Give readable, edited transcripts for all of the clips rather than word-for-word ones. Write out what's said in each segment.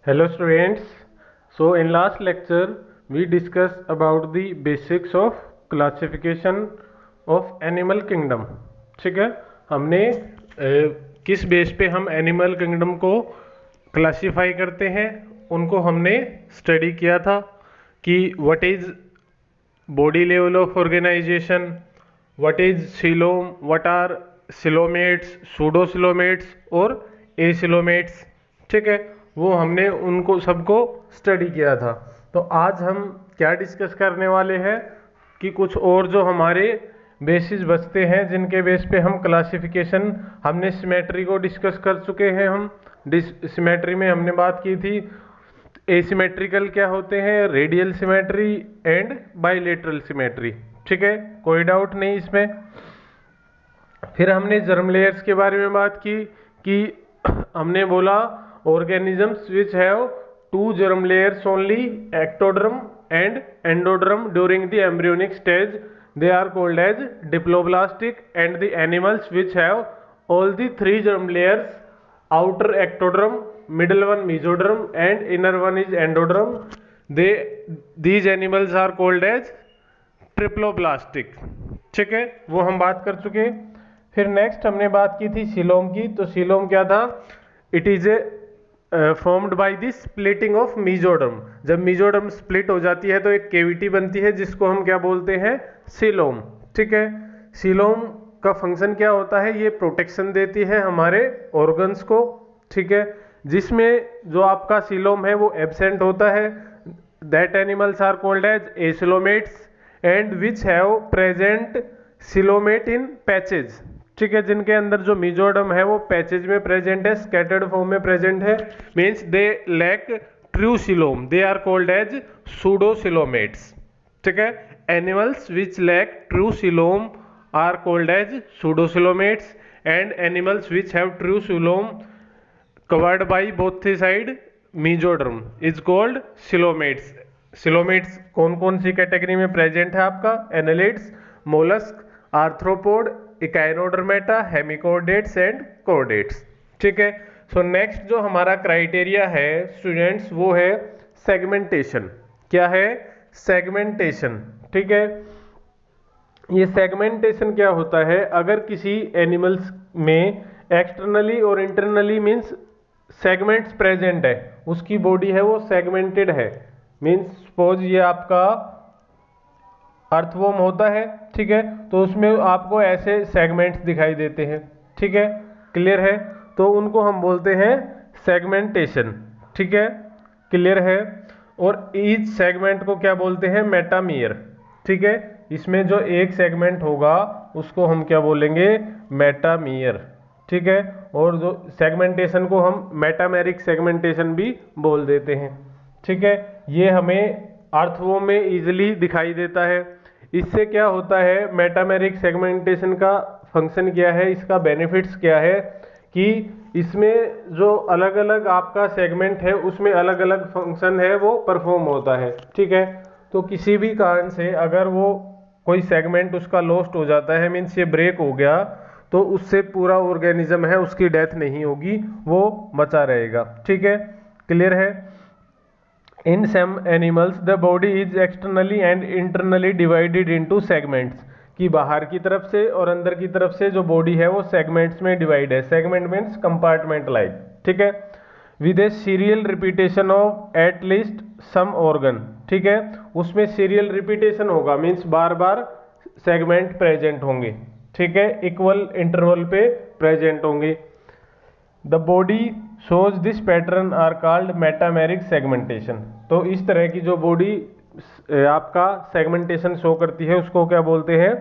Hello students. So in last lecture we discussed about the basics of classification of animal kingdom. ठीक है, हमने किस base पे हम एनिमल किंगडम को क्लासिफाई करते हैं उनको हमने स्टडी किया था कि what is body level of organisation, what is coelom, what are coelomates, pseudocoelomates और एसिलोमेट्स। ठीक है, वो हमने उनको सबको स्टडी किया था। तो आज हम क्या डिस्कस करने वाले हैं कि कुछ और जो हमारे बेसिस बचते हैं जिनके बेस पे हम क्लासिफिकेशन, हमने सिमेट्री को डिस्कस कर चुके हैं। हम सिमेट्री में हमने बात की थी एसिमेट्रिकल क्या होते हैं, radial symmetry and bilateral symmetry. ठीक है, कोई डाउट नहीं इसमें। फिर हमने जर्म लेयर्स के बारे में बात की कि हमने बोला organisms which have two germ layers only, ectoderm and endoderm, during the embryonic stage they are called as diploblastic, and the animals which have all the three germ layers, outer ectoderm, middle one mesoderm and inner one is endoderm, these animals are called as triploblastic. ठीक है, वो हम बात कर चुके। फिर next हमने बात की थी सीलोम की। तो सीलोम क्या था? It is a formed by the splitting of mesoderm. जब मीजोडर्म स्प्लिट हो जाती है तो एक केविटी बनती है जिसको हम क्या बोलते हैं? सीलोम। ठीक है, सीलोम का फंक्शन क्या होता है? ये प्रोटेक्शन देती है हमारे ऑर्गन्स को। ठीक है, जिसमें जो आपका सीलोम है वो एब्सेंट होता है, that animals are called as acoelomates and which have present coelomate in patches. ठीक है, जिनके अंदर जो मीजोडम है वो पैचेज में प्रेजेंट है, स्कैटर्ड फॉर्म में प्रेजेंट है, means they lack true coelom, they are called as pseudocoelomates. ठीक है, animals which lack true coelom are called as pseudocoelomates and animals which have true coelom covered by both the side mesoderm is called coelomates. Coelomates कौन कौन सी category में present है आपका? Annelids, mollusc, arthropod, echinodermata, hemichordates and chordates. ठीक है, so next जो हमारा क्राइटेरिया है स्टूडेंट्स वो है सेगमेंटेशन। क्या है? सेगमेंटेशन। ठीक है, ये सेगमेंटेशन क्या होता है? अगर किसी एनिमल्स में एक्सटर्नली और इंटरनली मीन्स सेगमेंट्स प्रेजेंट है, उसकी बॉडी है वो सेगमेंटेड है, मीन्स सपोज ये आपका अर्थवॉर्म होता है। ठीक है, तो उसमें आपको ऐसे सेगमेंट्स दिखाई देते हैं। ठीक है, क्लियर है? तो उनको हम बोलते हैं सेगमेंटेशन। ठीक है, क्लियर है? और ईच सेगमेंट को क्या बोलते हैं? मेटामियर। ठीक है, इसमें जो एक सेगमेंट होगा उसको हम क्या बोलेंगे? मेटामियर। ठीक है, और जो सेगमेंटेशन को हम मेटामेरिक सेगमेंटेशन भी बोल देते हैं। ठीक है, ये हमें अर्थवॉर्म में इजीली दिखाई देता है। इससे क्या होता है? मेटामेरिक सेगमेंटेशन का फंक्शन क्या है, इसका बेनिफिट्स क्या है कि इसमें जो अलग अलग आपका सेगमेंट है उसमें अलग अलग फंक्शन है वो परफॉर्म होता है। ठीक है, तो किसी भी कारण से अगर वो कोई सेगमेंट उसका लॉस्ट हो जाता है, मीन्स ये ब्रेक हो गया, तो उससे पूरा ऑर्गेनिज्म है उसकी डेथ नहीं होगी, वो बचा रहेगा। ठीक है, क्लियर है? In some animals the body is externally and internally divided into segments, कि बाहर की तरफ से और अंदर की तरफ से जो बॉडी है वो सेगमेंट्स में डिवाइड है। Segment means compartment like. ठीक है, with a serial repetition of at least some organ. ठीक है, उसमें सीरियल रिपीटेशन होगा, मीन्स बार बार सेगमेंट प्रेजेंट होंगे। ठीक है, इक्वल इंटरवल पे प्रेजेंट होंगे। The body shows this pattern are called metameric segmentation. तो इस तरह की जो बॉडी आपका सेगमेंटेशन शो करती है उसको क्या बोलते हैं?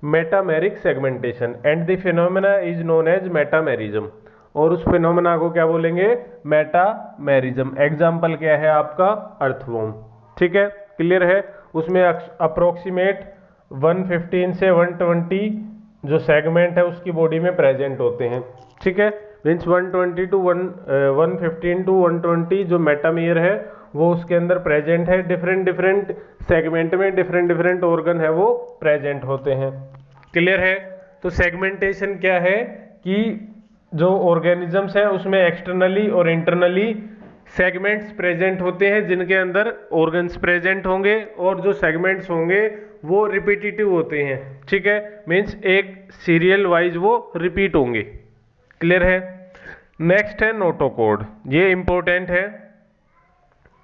Metameric segmentation. And the phenomena is known as metamerism, और उस फिनोमेना को क्या बोलेंगे? मेटामेरिज्म। एग्जाम्पल क्या है आपका? अर्थवॉर्म। ठीक है, क्लियर है? उसमें अप्रोक्सीमेट 115 से 120 जो सेगमेंट है उसकी बॉडी में प्रेजेंट होते हैं। ठीक है, मीन्स 120 टू 115 टू 120 जो मेटामियर है वो उसके अंदर प्रेजेंट है। डिफरेंट डिफरेंट सेगमेंट में डिफरेंट डिफरेंट ऑर्गन है वो प्रेजेंट होते हैं। क्लियर है? तो सेगमेंटेशन क्या है कि जो ऑर्गेनिजम्स है उसमें एक्सटर्नली और इंटरनली सेगमेंट्स प्रेजेंट होते हैं जिनके अंदर ऑर्गन्स प्रेजेंट होंगे, और जो सेगमेंट्स होंगे वो रिपीटिटिव होते हैं। ठीक है, मीन्स एक सीरियल वाइज वो रिपीट होंगे। क्लियर है। नेक्स्ट है नोटोकॉर्ड, ये इंपॉर्टेंट है।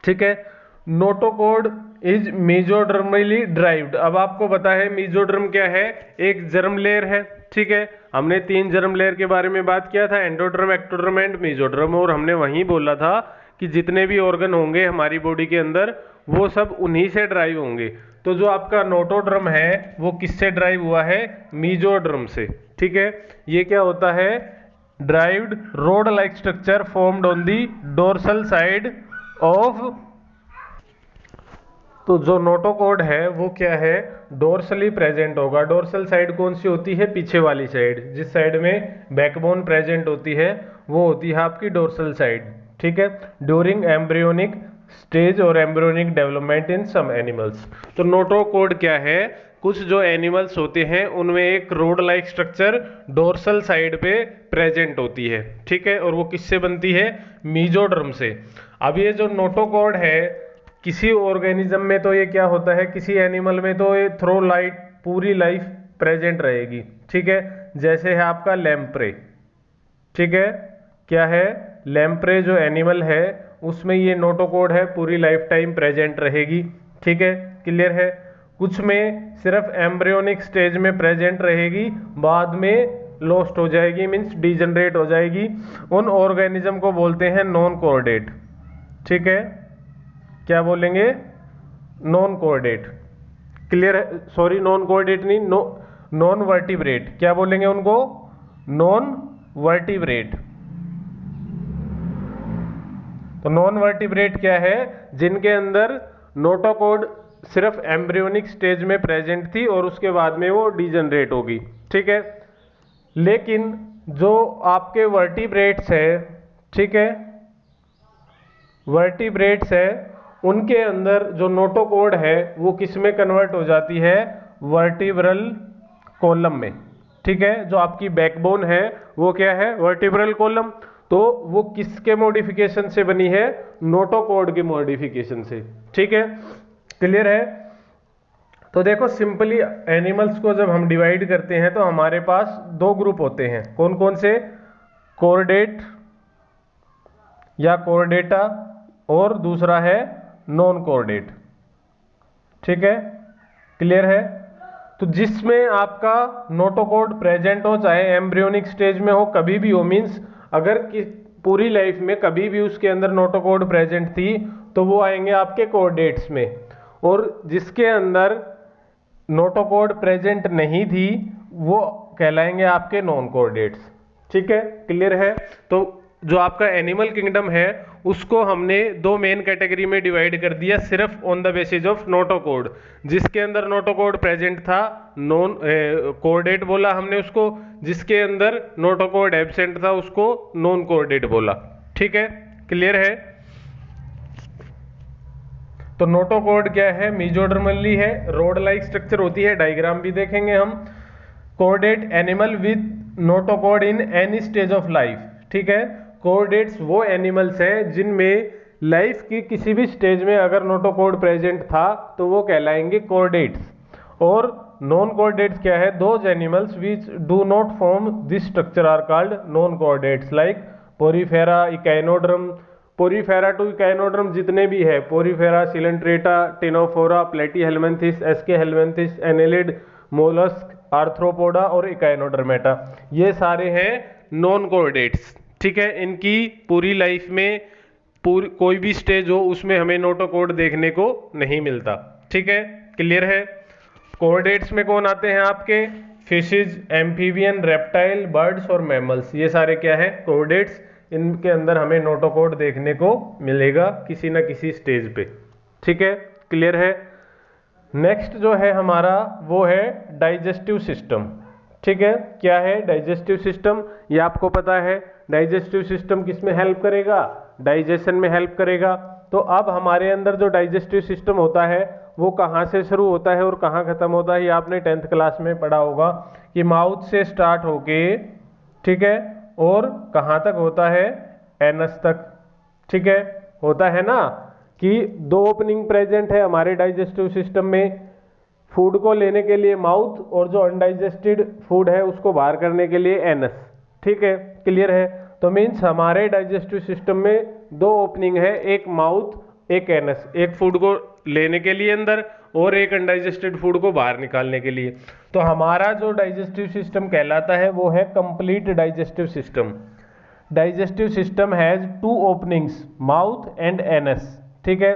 ठीक है, नोटोकॉर्ड इज मेसोडर्मली ड्राइव्ड। अब आपको पता है मेसोडर्म क्या है, एक जर्म लेयर है। ठीक है, हमने 3 जर्म लेयर के बारे में बात किया था, एंडोडर्म, एक्टोडर्म एंड मेसोडर्म, और हमने वहीं बोला था कि जितने भी ऑर्गन होंगे हमारी बॉडी के अंदर वो सब उन्हीं से ड्राइव होंगे। तो जो आपका नोटोड्रम है वो किससे ड्राइव हुआ है, मेसोडर्म से। ठीक है, ये क्या होता है, derived road like structure formed on the dorsal side of. तो जो नोटोकॉर्ड है वो क्या है, डोर्सली प्रेजेंट होगा। डोर्सल साइड कौन सी होती है, पीछे वाली साइड, जिस साइड में बैकबोन प्रेजेंट होती है वो होती है आपकी डोर्सल साइड। ठीक है, ड्यूरिंग एम्ब्रियोनिक स्टेज और embryonic development in some animals. तो नोटोकॉर्ड क्या है, कुछ जो एनिमल्स होते हैं उनमें एक rod like structure dorsal side पे प्रेजेंट होती है। ठीक है, और वो किससे बनती है, मेसोडर्म से। अब ये जो नोटोकॉर्ड है किसी ऑर्गेनिज्म में तो ये क्या होता है, किसी एनिमल में तो ये थ्रो लाइट पूरी लाइफ प्रेजेंट रहेगी। ठीक है, जैसे है आपका लैम्प्रे। ठीक है, क्या है, लैम्प्रे जो एनिमल है उसमें ये नोटोकॉर्ड है पूरी लाइफ टाइम प्रेजेंट रहेगी। ठीक है, क्लियर है। कुछ में सिर्फ एम्ब्रियोनिक स्टेज में प्रेजेंट रहेगी, बाद में लॉस्ट हो जाएगी, मीन्स डिजनरेट हो जाएगी। उन ऑर्गेनिज्म को बोलते हैं नॉन कोऑर्डेट। ठीक है, क्या बोलेंगे, नॉन कोऑर्डेट। क्लियर है, सॉरी नॉन कोऑर्डेट नहीं, नॉन वर्टिब्रेट। क्या बोलेंगे उनको, नॉन वर्टिब्रेट। तो नॉन वर्टिब्रेट क्या है, जिनके अंदर नोटोकॉर्ड सिर्फ एम्ब्रियोनिक स्टेज में प्रेजेंट थी और उसके बाद में वो डिजनरेट होगी। ठीक है, लेकिन जो आपके वर्टिब्रेट्स है, ठीक है, वर्टिब्रेट्स है, उनके अंदर जो नोटोकॉर्ड है वो किस में कन्वर्ट हो जाती है, वर्टिब्रल कॉलम में। ठीक है, जो आपकी बैकबोन है वो क्या है, वर्टिब्रल कॉलम। तो वो किसके मॉडिफिकेशन से बनी है, नोटोकॉर्ड के मॉडिफिकेशन से। ठीक है, क्लियर है। तो देखो सिंपली एनिमल्स को जब हम डिवाइड करते हैं तो हमारे पास 2 ग्रुप होते हैं, कौन कौन से, कोऑर्डेट या कोऑर्डेटा, और दूसरा है नॉन कोऑर्डेट। ठीक है, क्लियर है। तो जिसमें आपका नोटोकॉर्ड प्रेजेंट हो, चाहे एम्ब्रियोनिक स्टेज में हो, कभी भी हो, मींस अगर पूरी लाइफ में कभी भी उसके अंदर नोटोकॉर्ड प्रेजेंट थी तो वो आएंगे आपके कोऑर्डेट्स में, और जिसके अंदर नोटोकॉर्ड प्रेजेंट नहीं थी वो कहलाएंगे आपके नॉन कोऑर्डेट्स। ठीक है, क्लियर है। तो जो आपका एनिमल किंगडम है उसको हमने 2 मेन कैटेगरी में डिवाइड कर दिया, सिर्फ on the basis of notochord. जिसके अंदर नोटोकॉर्ड प्रेजेंट था नॉन कोऑर्डेट बोला हमने उसको, जिसके अंदर नोटोकॉर्ड एब्सेंट था उसको नॉन कोऑर्डेट बोला। ठीक है, क्लियर है। तो नोटोकॉर्ड क्या है, मेसोडर्मली है, रोड लाइक स्ट्रक्चर होती है, डायग्राम भी देखेंगे हम। Chordate animal with notochord in any stage of life. ठीक है, कोऑर्डेट्स वो एनिमल्स हैं जिनमें लाइफ की किसी भी स्टेज में अगर नोटोकॉर्ड प्रेजेंट था तो वो कहलाएंगे कोऑर्डेट्स। और नॉन कोऑर्डेट्स क्या है, those animals which do not form this structure are called non chordates, like porifera, echinoderm. Porifera to echinoderm जितने भी है, porifera, coelenterata, ctenophora, platyhelminthes, aschelminthes, annelid, mollusc, arthropoda और इकाइनोडर्मेटा, ये सारे हैं नॉन कोऑर्डेट्स। ठीक है, इनकी पूरी लाइफ में कोई भी स्टेज हो उसमें हमें नोटोकॉर्ड देखने को नहीं मिलता। ठीक है, क्लियर है। कोऑर्डेट्स में कौन आते हैं आपके, फिशेज, एम्फीबियन, रेप्टाइल, बर्ड्स और मैमल्स, ये सारे क्या है, कोऑर्डेट्स। इनके अंदर हमें नोटोकॉर्ड देखने को मिलेगा किसी ना किसी स्टेज पे। ठीक है, क्लियर है। नेक्स्ट जो है हमारा वो है डाइजेस्टिव सिस्टम। ठीक है, क्या है डाइजेस्टिव सिस्टम, ये आपको पता है। डाइजेस्टिव सिस्टम किस में हेल्प करेगा, डाइजेशन में हेल्प करेगा। तो अब हमारे अंदर जो डाइजेस्टिव सिस्टम होता है वो कहाँ से शुरू होता है और कहाँ खत्म होता है, ये आपने 10th क्लास में पढ़ा होगा कि माउथ से स्टार्ट होके, ठीक है, और कहाँ तक होता है, एनस तक। ठीक है, होता है ना कि दो ओपनिंग प्रेजेंट है हमारे डाइजेस्टिव सिस्टम में, फूड को लेने के लिए माउथ और जो अनडाइजेस्टेड फूड है उसको बाहर करने के लिए एनस। ठीक है, क्लियर है। तो मीन्स हमारे डाइजेस्टिव सिस्टम में दो ओपनिंग है, एक माउथ एक एनस, एक फूड को लेने के लिए अंदर और एक अनडाइजेस्टेड फूड को बाहर निकालने के लिए। तो हमारा जो डाइजेस्टिव सिस्टम कहलाता है वो है complete digestive system. Digestive system has two openings, mouth and anus. ठीक है,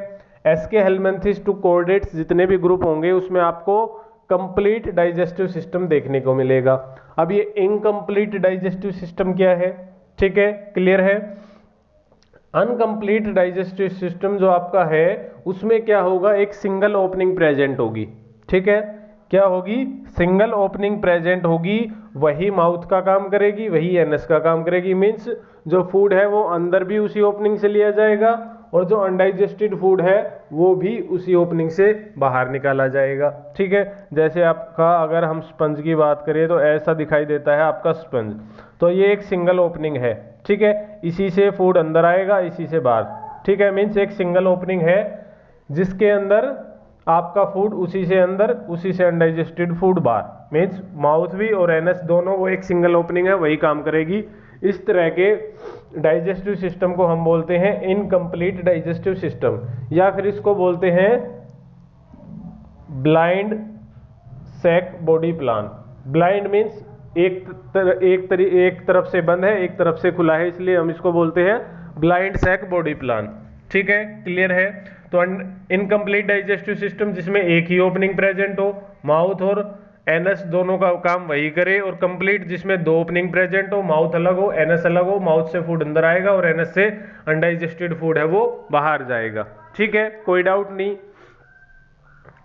एसके हेलमिंथेस टू कॉर्डेट्स जितने भी ग्रुप होंगे उसमें आपको कंप्लीट डाइजेस्टिव सिस्टम देखने को मिलेगा। अब ये इनकम्प्लीट डाइजेस्टिव सिस्टम क्या है? ठीक है, क्लियर है। अनकम्प्लीट डाइजेस्टिव सिस्टम जो आपका है उसमें क्या होगा, एक सिंगल ओपनिंग प्रेजेंट होगी। ठीक है, क्या होगी? सिंगल ओपनिंग प्रेजेंट होगी, वही माउथ का काम करेगी, वही एनस का काम करेगी। मीन्स जो फूड है वो अंदर भी उसी ओपनिंग से लिया जाएगा और जो अनडाइजेस्टेड फूड है वो भी उसी ओपनिंग से बाहर निकाला जाएगा। ठीक है, जैसे आपका अगर हम स्पंज की बात करें तो ऐसा दिखाई देता है आपका स्पंज, तो ये एक सिंगल ओपनिंग है। ठीक है, इसी से फूड अंदर आएगा, इसी से बाहर। ठीक है, मीन्स एक सिंगल ओपनिंग है जिसके अंदर आपका फूड उसी से अंदर, उसी से अनडाइजेस्टेड फूड बाहर। मीन्स माउथ भी और एनस दोनों वो एक सिंगल ओपनिंग है, वही काम करेगी। इस तरह के डाइजेस्टिव सिस्टम को हम बोलते हैं इनकम्प्लीट डाइजेस्टिव सिस्टम, या फिर इसको बोलते हैं blind sac body plan. Blind means एक तरफ से बंद है, एक तरफ से खुला है, इसलिए हम इसको बोलते हैं ब्लाइंड सैक बॉडी प्लान। ठीक है, क्लियर है। तो इनकम्प्लीट डाइजेस्टिव सिस्टम जिसमें एक ही ओपनिंग प्रेजेंट हो, माउथ और एनस दोनों का काम वही करे, और कंप्लीट जिसमें दो ओपनिंग प्रेजेंट हो, माउथ अलग हो एनस अलग हो, माउथ से फूड अंदर आएगा और एनस से अनडाइजेस्टेड फूड है वो बाहर जाएगा। ठीक है, कोई डाउट नहीं।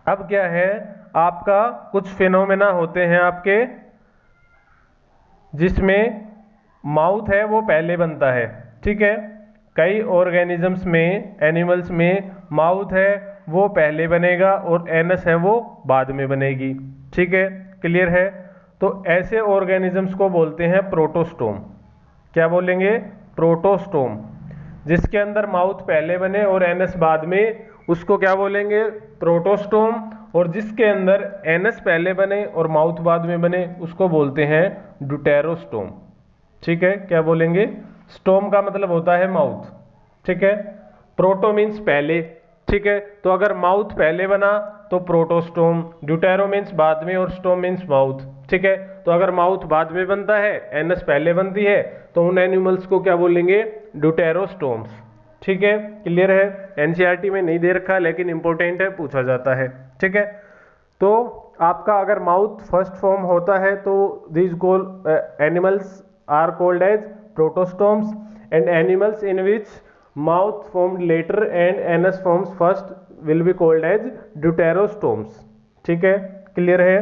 अब क्या है, आपका कुछ फिनोमेना होते हैं आपके जिसमें माउथ है वो पहले बनता है। ठीक है, कई ऑर्गेनिजम्स में, एनिमल्स में माउथ है वो पहले बनेगा और एनस है वो बाद में बनेगी। ठीक है, क्लियर है। तो ऐसे ऑर्गेनिजम्स को बोलते हैं प्रोटोस्टोम। क्या बोलेंगे? प्रोटोस्टोम। जिसके अंदर माउथ पहले बने और एनस बाद में, उसको क्या बोलेंगे? प्रोटोस्टोम। और जिसके अंदर एनस पहले बने और माउथ बाद में बने उसको बोलते हैं ड्यूटेरोस्टोम। ठीक है, क्या बोलेंगे? स्टोम का मतलब होता है माउथ। ठीक है, प्रोटो मीन्स पहले। ठीक है, तो अगर माउथ पहले बना तो प्रोटोस्टोम, ड्यूटेरो मीन्स बाद में और स्टोम मीन्स माउथ। ठीक है, तो अगर माउथ बाद में बनता है, एनस पहले बनती है, तो उन एनिमल्स को क्या बोलेंगे? ड्यूटेरोस्टोम्स। ठीक है, क्लियर है। एनसीईआरटी में नहीं दे रखा लेकिन इंपॉर्टेंट है, पूछा जाता है। ठीक है, तो आपका अगर माउथ फर्स्ट फॉर्म होता है तो these animals are called as protostomes, and animals in which mouth formed later and anus forms first will be called as deuterostomes। ठीक है, क्लियर है।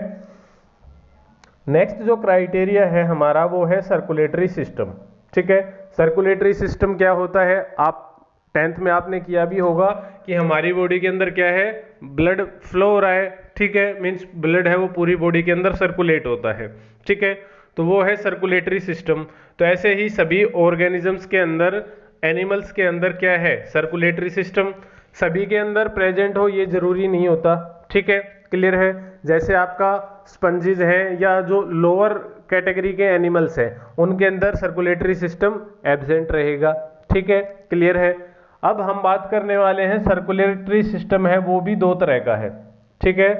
नेक्स्ट जो क्राइटेरिया है हमारा वो है सर्कुलेटरी सिस्टम। ठीक है, सर्कुलेटरी सिस्टम क्या होता है? आप 10th में आपने किया भी होगा कि हमारी बॉडी के अंदर क्या है, ब्लड फ्लो हो रहा है। ठीक है, मीन्स ब्लड है वो पूरी बॉडी के अंदर सर्कुलेट होता है। ठीक है, तो वो है सर्कुलेटरी सिस्टम। तो ऐसे ही सभी ऑर्गेनिजम्स के अंदर, एनिमल्स के अंदर क्या है, सर्कुलेटरी सिस्टम। सभी के अंदर प्रेजेंट हो ये जरूरी नहीं होता। ठीक है, क्लियर है। जैसे आपका स्पंजिज हैं या जो लोअर कैटेगरी के एनिमल्स हैं उनके अंदर सर्कुलेटरी सिस्टम एब्सेंट रहेगा। ठीक है, क्लियर है। अब हम बात करने वाले हैं, सर्कुलेटरी सिस्टम है वो भी दो तरह का है। ठीक है,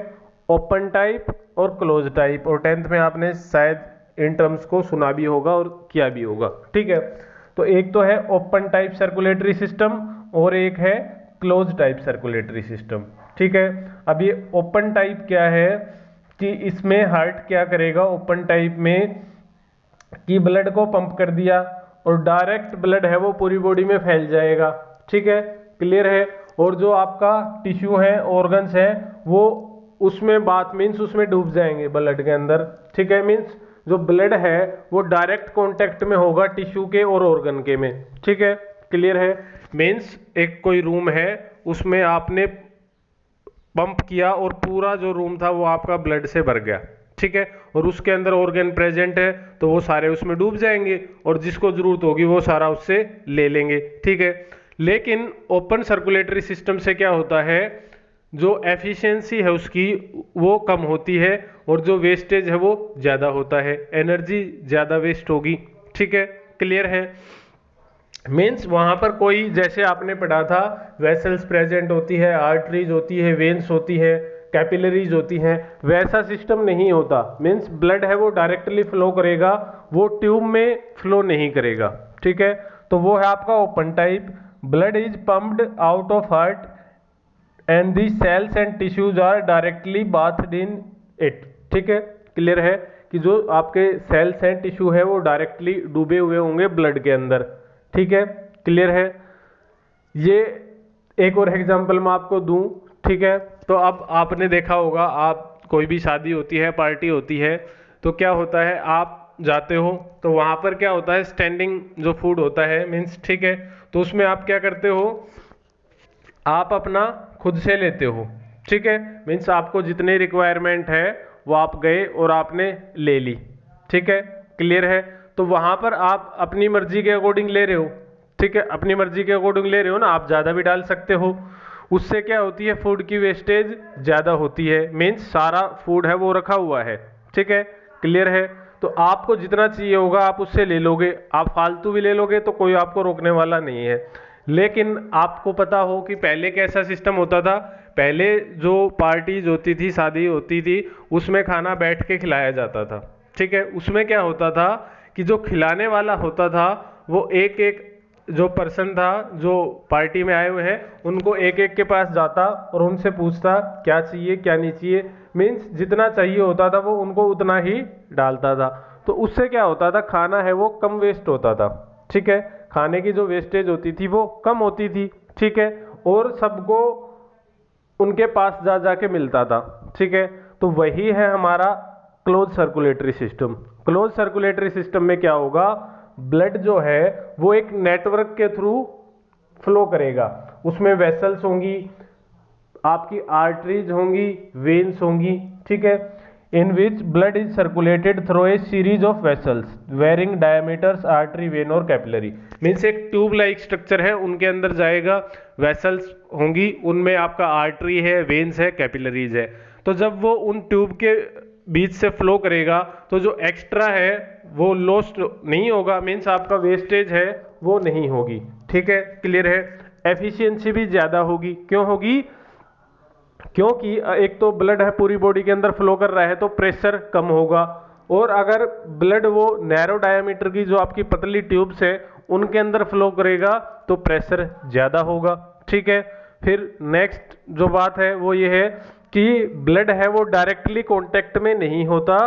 ओपन टाइप और क्लोज टाइप, और 10th में आपने शायद इन टर्म्स को सुना भी होगा और किया भी होगा। ठीक है, तो एक तो है ओपन टाइप सर्कुलेटरी सिस्टम और एक है क्लोज टाइप सर्कुलेटरी सिस्टम। ठीक है, अब ये ओपन टाइप क्या है कि इसमें हार्ट क्या करेगा ओपन टाइप में, कि ब्लड को पंप कर दिया और डायरेक्ट ब्लड है वो पूरी बॉडी में फैल जाएगा। ठीक है, क्लियर है। और जो आपका टिश्यू है, ऑर्गन्स है, वो उसमें बात मीन्स उसमें डूब जाएंगे ब्लड के अंदर। ठीक है, मीन्स जो ब्लड है वो डायरेक्ट कांटेक्ट में होगा टिश्यू के और ऑर्गन के में। ठीक है, क्लियर है। मीन्स एक कोई रूम है उसमें आपने पंप किया और पूरा जो रूम था वो आपका ब्लड से भर गया। ठीक है, और उसके अंदर ऑर्गन प्रेजेंट है तो वो सारे उसमें डूब जाएंगे और जिसको जरूरत होगी वो सारा उससे ले लेंगे। ठीक है, लेकिन ओपन सर्कुलेटरी सिस्टम से क्या होता है, जो एफिशिएंसी है उसकी वो कम होती है और जो वेस्टेज है वो ज़्यादा होता है, एनर्जी ज़्यादा वेस्ट होगी। ठीक है, क्लियर है। मीन्स वहाँ पर कोई, जैसे आपने पढ़ा था, वेसल्स प्रेजेंट होती है, आर्टरीज होती है, वेन्स होती है, कैपिलरीज होती हैं, वैसा सिस्टम नहीं होता। मीन्स ब्लड है वो डायरेक्टली फ्लो करेगा, वो ट्यूब में फ्लो नहीं करेगा। ठीक है, तो वो है आपका open type. Blood is pumped out of heart and the cells and tissues are directly bathed in it. ठीक है, क्लियर है कि जो आपके सेल्स हैं, टिश्यू है, वो डायरेक्टली डूबे हुए होंगे ब्लड के अंदर। ठीक है, क्लियर है। ये एक और एग्जांपल मैं आपको दूं। ठीक है, तो अब आपने देखा होगा, आप कोई भी शादी होती है, पार्टी होती है, तो क्या होता है, आप जाते हो तो वहां पर क्या होता है, स्टैंडिंग जो फूड होता है, मीन्स, ठीक है, तो उसमें आप क्या करते हो, आप अपना खुद से लेते हो। ठीक है, मीन्स आपको जितनी रिक्वायरमेंट है वो आप गए और आपने ले ली। ठीक है, क्लियर है। तो वहां पर आप अपनी मर्जी के अकॉर्डिंग ले रहे हो। ठीक है, अपनी मर्जी के अकॉर्डिंग ले रहे हो ना, आप ज़्यादा भी डाल सकते हो। उससे क्या होती है, फूड की वेस्टेज ज़्यादा होती है। मीन्स सारा फूड है वो रखा हुआ है। ठीक है, क्लियर है। तो आपको जितना चाहिए होगा आप उससे ले लोगे, आप फालतू भी ले लोगे तो कोई आपको रोकने वाला नहीं है। लेकिन आपको पता हो कि पहले कैसा सिस्टम होता था, पहले जो पार्टीज होती थी, शादी होती थी, उसमें खाना बैठ के खिलाया जाता था। ठीक है, उसमें क्या होता था कि जो खिलाने वाला होता था वो एक एक जो पर्सन था, जो पार्टी में आए हुए हैं, उनको एक एक के पास जाता और उनसे पूछता क्या चाहिए क्या नहीं चाहिए। मीन्स जितना चाहिए होता था वो उनको उतना ही डालता था। तो उससे क्या होता था, खाना है वो कम वेस्ट होता था। ठीक है, खाने की जो वेस्टेज होती थी वो कम होती थी। ठीक है, और सबको उनके पास जा जाके मिलता था। ठीक है, तो वही है हमारा close circulatory system. Close circulatory system में क्या होगा, ब्लड जो है वो एक नेटवर्क के थ्रू फ्लो करेगा। उसमें वेसल्स होंगी, आपकी आर्टरीज होंगी, वेन्स होंगी। ठीक है, in which blood is circulated through a series of vessels varying diameters, artery, vein और कैपिलरी। मीन्स एक ट्यूब लाइक स्ट्रक्चर है, उनके अंदर जाएगा, वेसल्स होंगी, उनमें आपका आर्टरी है, वेन्स है, कैपिलरीज है। तो जब वो उन ट्यूब के बीच से फ्लो करेगा तो जो एक्स्ट्रा है वो लॉस्ट नहीं होगा। मीन्स आपका वेस्टेज है वो नहीं होगी। ठीक है, क्लियर है। एफिशिएंसी भी ज्यादा होगी। क्यों होगी, क्योंकि एक तो ब्लड है पूरी बॉडी के अंदर फ्लो कर रहा है तो प्रेशर कम होगा। और अगर ब्लड वो नैरो डायमीटर की जो आपकी पतली ट्यूब्स है उनके अंदर फ्लो करेगा तो प्रेशर ज्यादा होगा। ठीक है, फिर नेक्स्ट जो बात है वो ये है कि ब्लड है वो डायरेक्टली कांटेक्ट में नहीं होता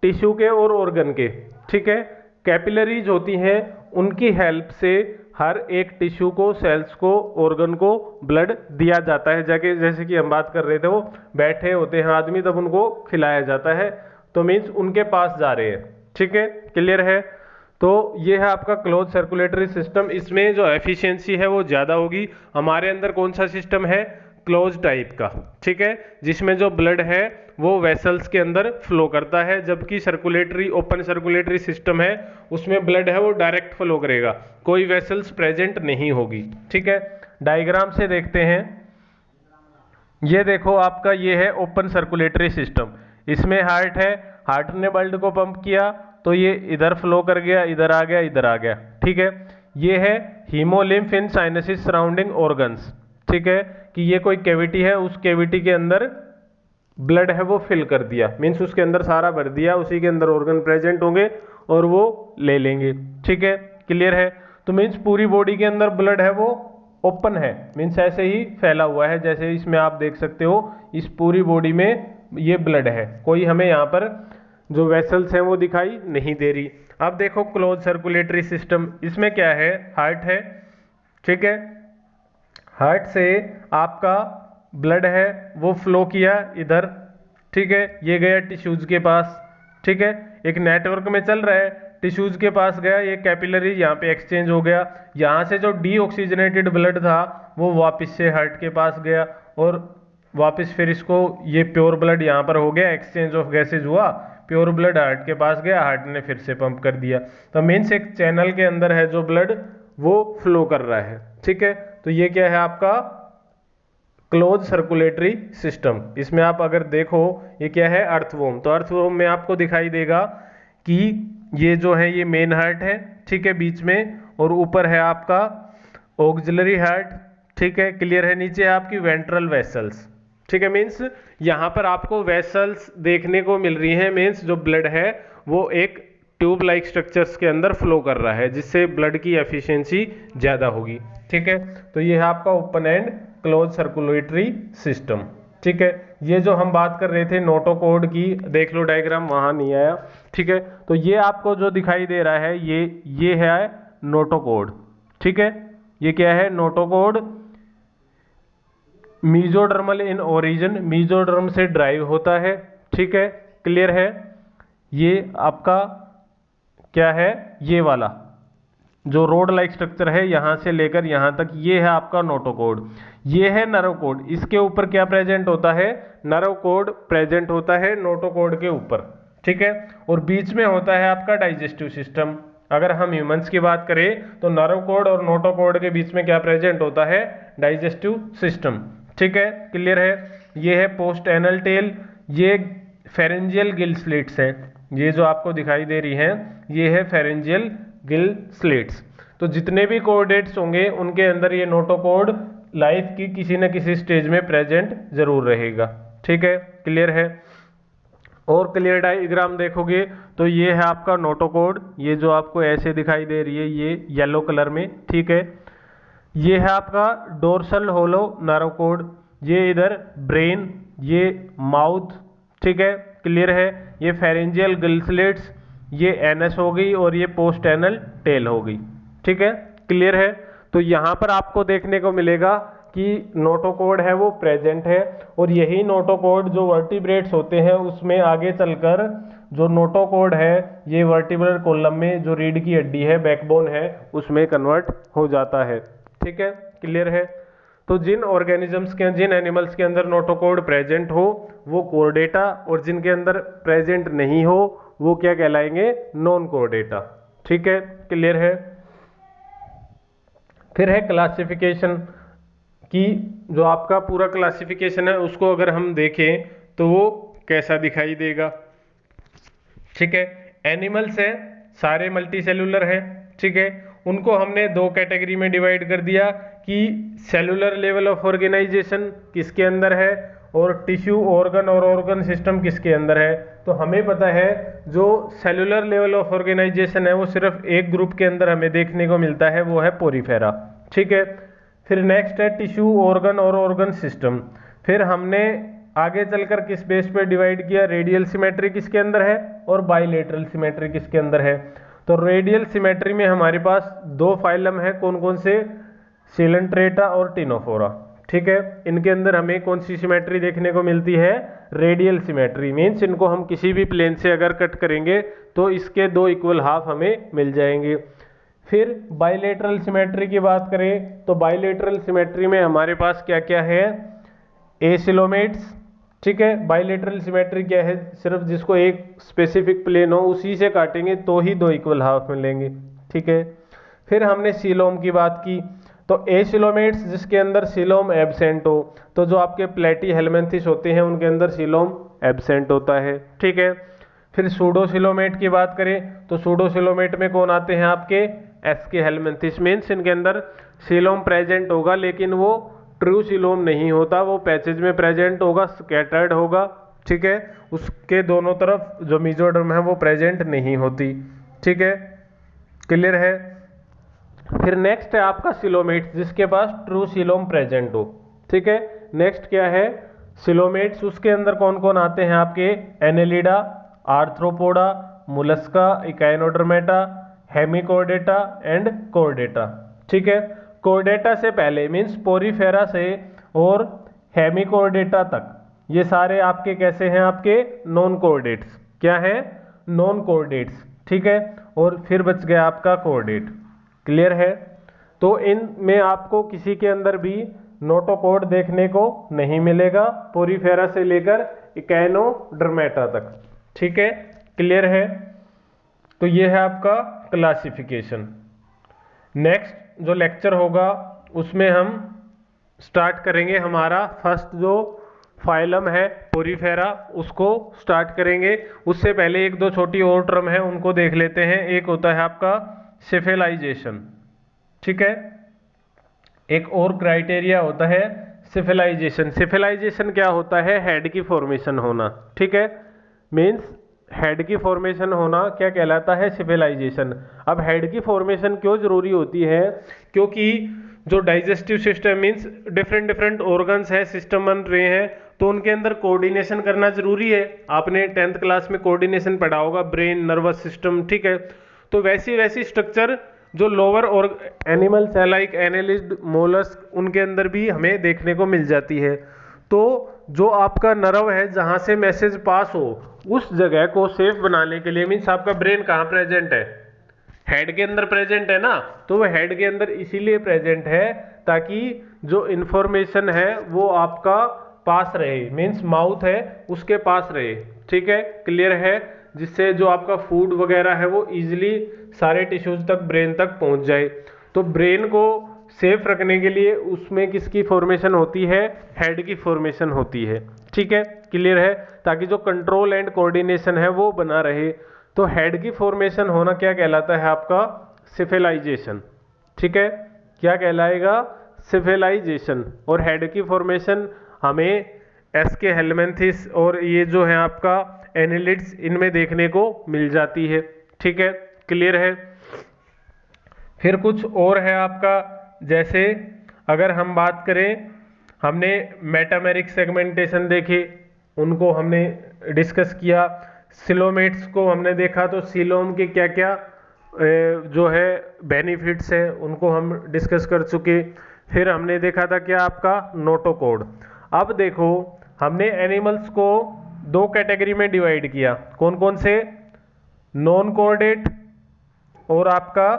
टिश्यू के और ऑर्गन के। ठीक है, कैपिलरीज होती हैं, उनकी हेल्प से हर एक टिश्यू को, सेल्स को, ऑर्गन को ब्लड दिया जाता है। जाके जैसे कि हम बात कर रहे थे, वो बैठे होते हैं आदमी तब उनको खिलाया जाता है, तो मीन्स उनके पास जा रहे हैं। ठीक है, क्लियर है। तो ये है आपका क्लोज सर्कुलेटरी सिस्टम। इसमें जो एफिशिएंसी है वो ज़्यादा होगी। हमारे अंदर कौन सा सिस्टम है, क्लोज टाइप का। ठीक है, जिसमें जो ब्लड है वो वेसल्स के अंदर फ्लो करता है, जबकि सर्कुलेटरी, ओपन सर्कुलेटरी सिस्टम है उसमें ब्लड है वो डायरेक्ट फ्लो करेगा, कोई वेसल्स प्रेजेंट नहीं होगी। ठीक है, डायग्राम से देखते हैं। ये देखो आपका ये है ओपन सर्कुलेटरी सिस्टम। इसमें हार्ट है, हार्ट ने ब्लड को पंप किया तो ये इधर फ्लो कर गया, इधर आ गया, इधर आ गया। ठीक है, ये है हीमोलिम्फ इन साइनसिस सराउंडिंग ऑर्गन्स। ठीक है, कि ये कोई कैविटी है, उस कैविटी के अंदर ब्लड है वो फिल कर दिया, मीन्स उसके अंदर सारा भर दिया, उसी के अंदर ऑर्गन प्रेजेंट होंगे और वो ले लेंगे। ठीक है, क्लियर है। तो मीन्स पूरी बॉडी के अंदर ब्लड है वो ओपन है, मीन्स ऐसे ही फैला हुआ है, जैसे इसमें आप देख सकते हो इस पूरी बॉडी में ये ब्लड है, कोई हमें यहाँ पर जो वेसल्स हैं वो दिखाई नहीं दे रही। अब देखो क्लोज सर्कुलेटरी सिस्टम, इसमें क्या है, हार्ट है। ठीक है, हार्ट से आपका ब्लड है वो फ्लो किया इधर। ठीक है, ये गया टिश्यूज के पास। ठीक है, एक नेटवर्क में चल रहा है, टिश्यूज के पास गया, ये कैपिलरी यहाँ पे एक्सचेंज हो गया। यहाँ से जो डीऑक्सीजनेटेड ब्लड था वो वापस से हार्ट के पास गया और वापस फिर इसको ये प्योर ब्लड यहाँ पर हो गया, एक्सचेंज ऑफ गैसेज हुआ, प्योर ब्लड हार्ट के पास गया, हार्ट ने फिर से पंप कर दिया। तो मीन्स एक चैनल के अंदर है जो ब्लड वो फ्लो कर रहा है। ठीक है, तो ये क्या है आपका क्लोज सर्कुलेटरी सिस्टम। इसमें आप अगर देखो ये क्या है अर्थवॉर्म, तो अर्थवॉर्म में आपको दिखाई देगा कि ये जो है ये मेन हार्ट है, ठीक है, बीच में, और ऊपर है आपका ऑक्सिलरी हार्ट, ठीक है, क्लियर है। नीचे है आपकी वेंट्रल वेसल्स, ठीक है, मीन्स यहाँ पर आपको वेसल्स देखने को मिल रही हैं, मीन्स जो ब्लड है वो एक ट्यूब लाइक स्ट्रक्चर्स के अंदर फ्लो कर रहा है, जिससे ब्लड की एफिशिएंसी ज़्यादा होगी, ठीक है। तो ये है आपका open and close circulatory system, ठीक है। ये जो हम बात कर रहे थे नोटोकॉर्ड की, देख लो डायग्राम, वहां नहीं आया, ठीक है। तो ये आपको जो दिखाई दे रहा है ये है नोटोकॉर्ड, ठीक है। ये क्या है notochord, mesodermal in origin, mesoderm से ड्राइव होता है, ठीक है, क्लियर है। ये आपका क्या है, ये वाला जो रोड लाइक स्ट्रक्चर है यहां से लेकर यहां तक, ये है आपका नोटोकॉर्ड। ये है नर्व कोड, इसके ऊपर क्या प्रेजेंट होता है, नर्व कोड प्रेजेंट होता है नोटोकॉर्ड के ऊपर, ठीक है। और बीच में होता है आपका डाइजेस्टिव सिस्टम। अगर हम ह्यूमंस की बात करें तो नर्व कोड और नोटोकॉर्ड के बीच में क्या प्रेजेंट होता है, डाइजेस्टिव सिस्टम, ठीक है, क्लियर है। ये है पोस्ट एनल टेल, ये फेरेंजियल गिल स्लिट्स है, ये जो आपको दिखाई दे रही हैं ये है फेरेंजियल गिल स्लिट्स। तो जितने भी कोऑर्डिनेट्स होंगे उनके अंदर ये नोटोकॉर्ड लाइफ की किसी न किसी स्टेज में प्रेजेंट जरूर रहेगा, ठीक है, क्लियर है। और क्लियर डायग्राम देखोगे तो ये है आपका नोटोकॉर्ड, ये जो आपको ऐसे दिखाई दे रही है ये येलो कलर में, ठीक है। ये है आपका डोर्सल होलो नर्व कोड, ये इधर ब्रेन, ये माउथ, ठीक है, क्लियर है। ये फेरेंजियल गिल स्लिट्स, ये एनएस हो गई और ये पोस्ट एनल टेल हो गई, ठीक है, क्लियर है। तो यहाँ पर आपको देखने को मिलेगा कि नोटोकॉर्ड है वो प्रेजेंट है, और यही नोटोकॉर्ड जो वर्टिब्रेट्स होते हैं उसमें आगे चलकर जो नोटोकॉर्ड है ये वर्टिब्रल कॉलम में जो रीढ़ की हड्डी है, बैकबोन है, उसमें कन्वर्ट हो जाता है, ठीक है, क्लियर है। तो जिन ऑर्गेनिजम्स के, जिन एनिमल्स के अंदर नोटोकॉर्ड प्रेजेंट हो वो कोर्डेटा, और जिनके अंदर प्रेजेंट नहीं हो वो क्या कहलाएंगे, नॉन कोर्डेटा, ठीक है, क्लियर है। फिर है क्लासिफिकेशन की, जो आपका पूरा क्लासिफिकेशन है उसको अगर हम देखें तो वो कैसा दिखाई देगा, ठीक है। एनिमल्स है सारे मल्टी सेलुलर हैं, ठीक है, उनको हमने दो कैटेगरी में डिवाइड कर दिया कि सेलुलर लेवल ऑफ ऑर्गेनाइजेशन किसके अंदर है और टिश्यू ऑर्गन और ऑर्गन सिस्टम किसके अंदर है। तो हमें पता है जो सेलुलर लेवल ऑफ ऑर्गेनाइजेशन है वो सिर्फ एक ग्रुप के अंदर हमें देखने को मिलता है, वो है पोरीफेरा, ठीक है। फिर नेक्स्ट है टिश्यू ऑर्गन और ऑर्गन सिस्टम। फिर हमने आगे चलकर किस बेस पे डिवाइड किया, रेडियल सिमेट्री किसके अंदर है और बाइलेटरल सिमेट्री किसके अंदर है। तो रेडियल सिमेट्री में हमारे पास दो फाइलम है, कौन कौन से, सिलेंट्रेटा और टिनोफोरा, ठीक है। इनके अंदर हमें कौन सी सिमेट्री देखने को मिलती है, रेडियल सिमेट्री, मीन्स इनको हम किसी भी प्लेन से अगर कट करेंगे तो इसके दो इक्वल हाफ हमें मिल जाएंगे। फिर बाइलेटरल सिमेट्री की बात करें तो बाइलेटरल सिमेट्री में हमारे पास क्या क्या है, एसिलोमेट्स, ठीक है। बाइलेटरल सिमेट्री क्या है, सिर्फ जिसको एक स्पेसिफिक प्लेन हो उसी से काटेंगे तो ही दो इक्वल हाफ मिलेंगे, ठीक है। फिर हमने सीलोम की बात की, तो एसिलोमेट्स जिसके अंदर सीलोम एब्सेंट हो, तो जो आपके प्लेटी हेलमेंथिस होते हैं उनके अंदर सीलोम एब्सेंट होता है, ठीक है। फिर सूडोसिलोमेट की बात करें तो सूडोसिलोमेट में कौन आते हैं आपके, एस्के हेलमेंथिस, मीन्स इनके अंदर सीलोम प्रेजेंट होगा लेकिन वो ट्रू सीलोम नहीं होता, वो पैचेज में प्रेजेंट होगा, स्कैटर्ड होगा, ठीक है। उसके दोनों तरफ जो मेसोडर्म है वो प्रेजेंट नहीं होती, ठीक है, क्लियर है। फिर नेक्स्ट है आपका सिलोमेट्स जिसके पास ट्रू सीलोम प्रेजेंट हो, ठीक है। नेक्स्ट क्या है सिलोमेट्स, उसके अंदर कौन कौन आते हैं आपके, annelida, arthropoda, mollusca, echinodermata, hemichordata and chordata, ठीक है। कोर्डेटा से पहले मीन्स पोरीफेरा से और हेमिकोर्डेटा तक ये सारे आपके कैसे हैं, आपके नॉन कोर्डेट्स, क्या है, नॉन कोर्डेट्स, ठीक है। और फिर बच गया आपका कोर्डेट, क्लियर है। तो इनमें आपको किसी के अंदर भी नोटोकॉर्ड देखने को नहीं मिलेगा, पोरीफेरा से लेकर इकाइनोडर्मेटा तक, ठीक है, क्लियर है। तो ये है आपका क्लासिफिकेशन। नेक्स्ट जो लेक्चर होगा उसमें हम स्टार्ट करेंगे हमारा फर्स्ट जो फाइलम है पोरीफेरा, उसको स्टार्ट करेंगे। उससे पहले एक दो छोटी और टर्म है उनको देख लेते हैं। एक होता है आपका सिफिलाइजेशन, ठीक है, एक और क्राइटेरिया होता है सिफिलाइजेशन। सिफिलाइजेशन क्या होता है? हेड की फॉर्मेशन होना, ठीक है, मीन्स हेड की फॉर्मेशन होना क्या कहलाता है? सिफिलाइजेशन। अब हेड की फॉर्मेशन क्यों जरूरी होती है? क्योंकि जो digestive system means different different organs है, सिस्टम बन रहे हैं, तो उनके अंदर कोऑर्डिनेशन करना जरूरी है। आपने 10th क्लास में कोऑर्डिनेशन पढ़ा होगा, ब्रेन, नर्वस सिस्टम, ठीक है। तो वैसी वैसी स्ट्रक्चर जो लोअर और एनिमल्स है लाइक एनालिस्ट, मोलस्क, उनके अंदर भी हमें देखने को मिल जाती है। तो जो आपका नर्व है जहां से मैसेज पास हो, उस जगह को सेफ बनाने के लिए, मीन्स आपका ब्रेन कहाँ प्रेजेंट है? हेड के अंदर प्रेजेंट है ना, तो वो हेड के अंदर इसीलिए प्रेजेंट है ताकि जो इंफॉर्मेशन है वो आपका पास रहे, मीन्स माउथ है उसके पास रहे, ठीक है, क्लियर है, जिससे जो आपका फूड वगैरह है वो इजीली सारे टिश्यूज तक, ब्रेन तक पहुंच जाए। तो ब्रेन को सेफ रखने के लिए उसमें किसकी फॉर्मेशन होती है? हेड की फॉर्मेशन होती है, ठीक है, क्लियर है, ताकि जो कंट्रोल एंड कोऑर्डिनेशन है वो बना रहे। तो हेड की फॉर्मेशन होना क्या कहलाता है? आपका सिफिलाइजेशन, ठीक है, क्या कहलाएगा? सिफिलाइजेशन। और हेड की फॉर्मेशन हमें एस्के हेलमिंथिस और ये जो है आपका एनालिड्स, इनमें देखने को मिल जाती है, ठीक है, क्लियर है। फिर कुछ और है आपका, जैसे अगर हम बात करें, हमने मेटामेरिक सेगमेंटेशन देखे, उनको हमने डिस्कस किया। सिलोमेट्स को हमने देखा, तो सिलोम के क्या क्या जो है बेनिफिट्स हैं उनको हम डिस्कस कर चुके। फिर हमने देखा था क्या? आपका नोटोकोड। अब देखो, हमने एनिमल्स को दो कैटेगरी में डिवाइड किया, कौन कौन से? नॉन कोऑर्डेट और आपका,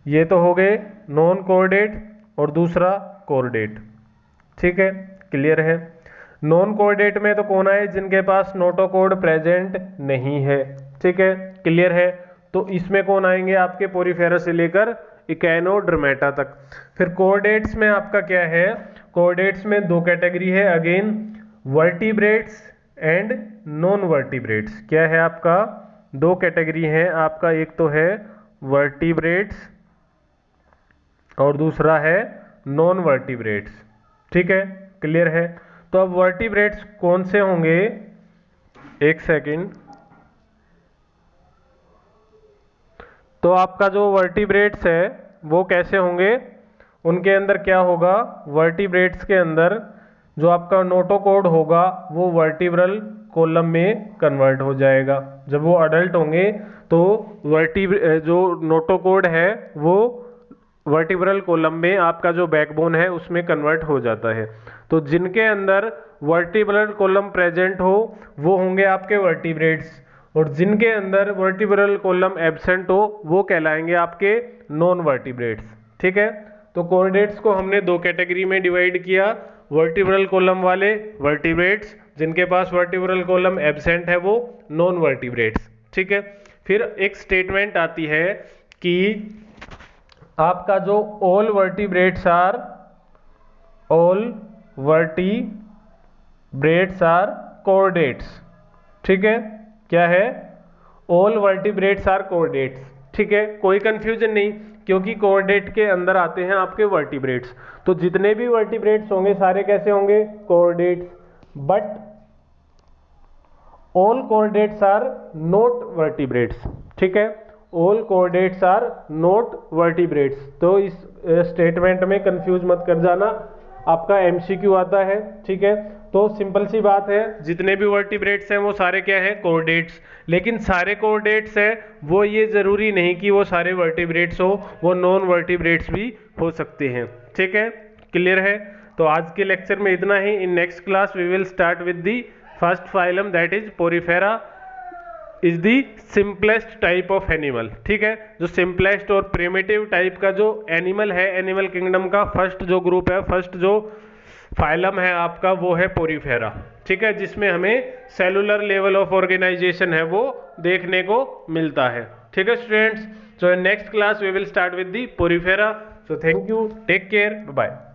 ये तो हो गए नॉन कोऑर्डेट, और दूसरा कोऑर्डेट, ठीक है, क्लियर है। नॉन कोऑर्डेट में तो कौन आए? जिनके पास नोटोकोड प्रेजेंट नहीं है, ठीक है, क्लियर है। तो इसमें कौन आएंगे? आपके पोरीफेरा से लेकर इकैनोडर्मेटा तक। फिर कोऑर्डेट्स में आपका क्या है? कोऑर्डेट्स में दो कैटेगरी है again, vertebrates and non vertebrates. क्या है आपका? दो कैटेगरी है आपका, एक तो है वर्टिब्रेट्स और दूसरा है नॉन वर्टिब्रेट्स, ठीक है, क्लियर है। तो अब वर्टिब्रेट्स कौन से होंगे? एक सेकंड। तो आपका जो वर्टिब्रेट्स है वो कैसे होंगे? उनके अंदर क्या होगा? वर्टिब्रेट्स के अंदर जो आपका नोटोकोड होगा वो वर्टिब्रल कॉलम में कन्वर्ट हो जाएगा। जब वो अडल्ट होंगे तो जो नोटोकोड है वो वर्टिब्रल कॉलम में, आपका जो बैकबोन है उसमें कन्वर्ट हो जाता है। तो जिनके अंदर वर्टिब्रल कॉलम प्रेजेंट हो वो होंगे आपके वर्टिब्रेट्स, और जिनके अंदर वर्टिब्रल कॉलम एब्सेंट हो वो कहलाएंगे आपके नॉन वर्टिब्रेट्स, ठीक है। तो कोऑर्डिनेट्स को हमने दो कैटेगरी में डिवाइड किया, वर्टिब्रल कॉलम वाले वर्टिब्रेट्स, जिनके पास वर्टिब्रल कॉलम एब्सेंट है वो नॉन वर्टिब्रेट्स, ठीक है। फिर एक स्टेटमेंट आती है कि आपका जो ऑल वर्टिब्रेट्स आर कोऑर्डिनेट्स, ठीक है, क्या है? ऑल वर्टिब्रेट्स आर कोऑर्डिनेट्स, ठीक है, कोई कंफ्यूजन नहीं, क्योंकि कोऑर्डिनेट के अंदर आते हैं आपके वर्टिब्रेट्स। तो जितने भी वर्टिब्रेट्स होंगे सारे कैसे होंगे? Chordates. But all chordates are not vertebrates, ठीक है, all chordates are not vertebrates. तो इस स्टेटमेंट में कंफ्यूज मत कर जाना, आपका एमसीक्यू आता है, ठीक है। तो सिंपल सी बात है, जितने भी वर्टिब्रेट्स हैं वो सारे क्या हैं? कोऑर्डिनेट्स। लेकिन सारे कोऑर्डिनेट्स हैं वो ये जरूरी नहीं कि वो सारे वर्टिब्रेट्स हो, वो नॉन वर्टिब्रेट्स भी हो सकते हैं, ठीक है, क्लियर है। तो आज के लेक्चर में इतना ही। In next class we will start with the first phylum, that is porifera is the simplest type of animal, ठीक है। जो सिंपलेस्ट और प्रिमिटिव टाइप का जो एनिमल है, एनिमल किंगडम का फर्स्ट जो ग्रुप है, फर्स्ट जो फाइलम है आपका, वो है पोरीफेरा, ठीक है, जिसमें हमें सेलुलर लेवल ऑफ ऑर्गेनाइजेशन है वो देखने को मिलता है, ठीक है students. So in next class we will start with the Porifera. So thank you, take care, bye.